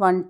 1